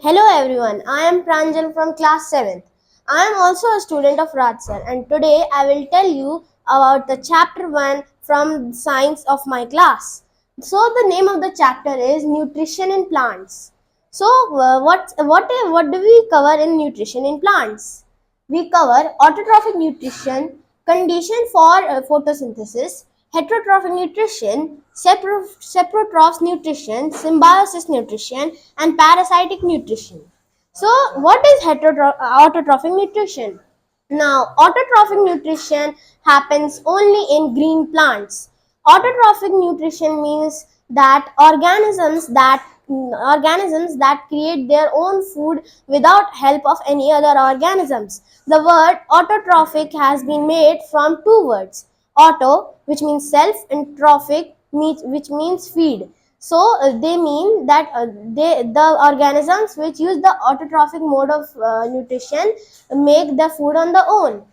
Hello everyone, I am Pranjal from class 7th. I am also a student of Raj sir and today I will tell you about the chapter 1 from science of my class. So the name of the chapter is Nutrition in Plants. So what do we cover in nutrition in plants? We cover autotrophic nutrition, condition for photosynthesis, heterotrophic nutrition, saprotroph nutrition, symbiosis nutrition, and parasitic nutrition. So, what is autotrophic nutrition? Now, autotrophic nutrition happens only in green plants. Autotrophic nutrition means that organisms that create their own food without help of any other organisms. The word autotrophic has been made from two words: auto, which means self, and trophic, which means feed. So they mean that the organisms which use the autotrophic mode of nutrition make the food on their own.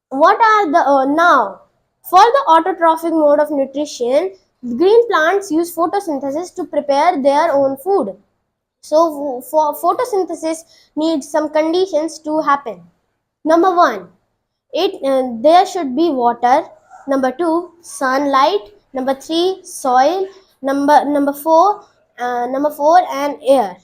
What are the now? For the autotrophic mode of nutrition, green plants use photosynthesis to prepare their own food. So for photosynthesis needs some conditions to happen. Number 1, there should be water. Number 2, sunlight. Number 3, soil. Number 4 and air.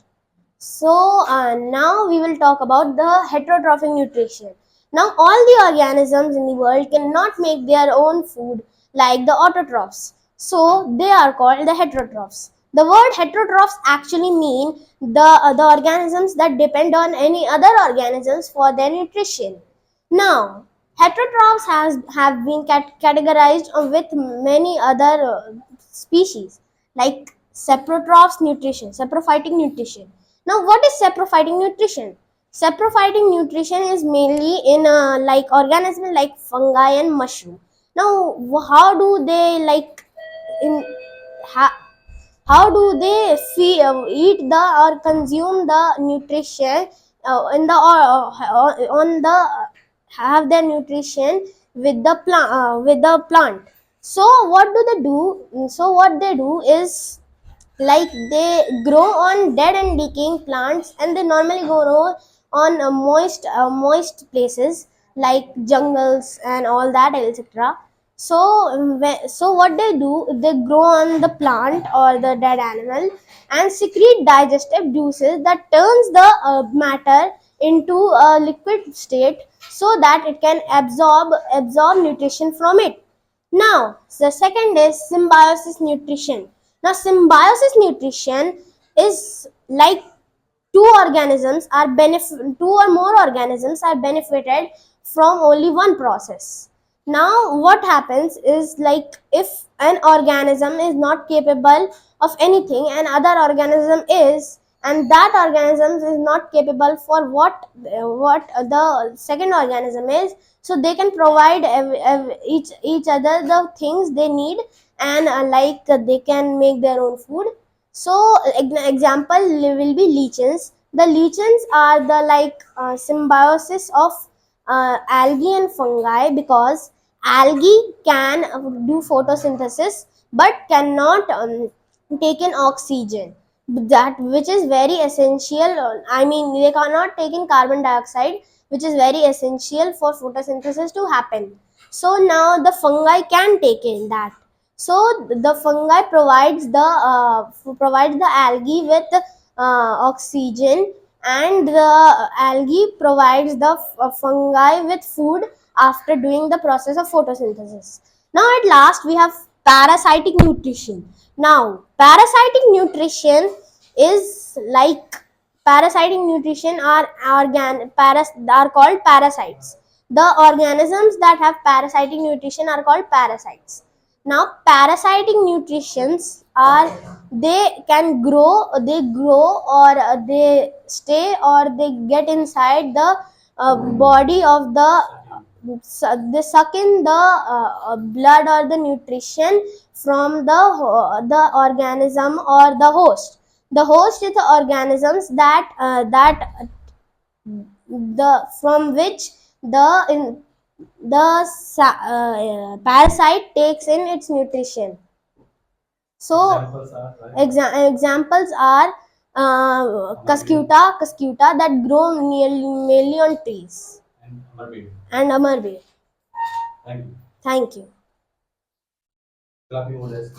So now we will talk about the heterotrophic nutrition. Now all the organisms in the world cannot make their own food like the autotrophs. So they are called the heterotrophs. The word heterotrophs actually mean the organisms that depend on any other organisms for their nutrition. Now heterotrophs have been categorized with many other species like saprophytic nutrition. Now, what is saprophytic nutrition? Saprophytic nutrition is mainly in like organisms like fungi and mushroom. Now, how do they in ha, how do they eat the or consume the nutrition in the on the have their nutrition with the plant? So what do they do? So what they do is like they grow on dead and decaying plants, and they normally grow on moist places like jungles and all that, etc. So so what they do, they grow on the plant or the dead animal and secrete digestive juices that turns the matter into a liquid state so that it can absorb nutrition from it. Now, the second is symbiosis nutrition. Now, symbiosis nutrition is like two or more organisms are benefited from only one process. Now, what happens is like if an organism is not capable of anything, and other organism is, and that organism is not capable for what the second organism is, so they can provide each other the things they need, and they can make their own food. So example will be lichens. The lichens are the symbiosis of algae and fungi, because algae can do photosynthesis but cannot take in oxygen, that which is very essential. I mean, they cannot take in carbon dioxide, which is very essential for photosynthesis to happen. So now the fungi can take in that. So the fungi provides the algae with oxygen, and the algae provides the fungi with food after doing the process of photosynthesis. Now at last we have parasitic nutrition. Now parasitic nutrition is like parasitic nutrition are called parasites. The organisms that have parasitic nutrition are called parasites. Now parasitic nutritions are, they grow or they stay or they get inside the body of the they suck in the blood or the nutrition from the organism or the host. The host is the organisms the from which the parasite takes in its nutrition. So examples are Cuscuta that grow mainly on trees. And Amarbeer. And Amarbeer. Thank you. Thank you. Clapping orders.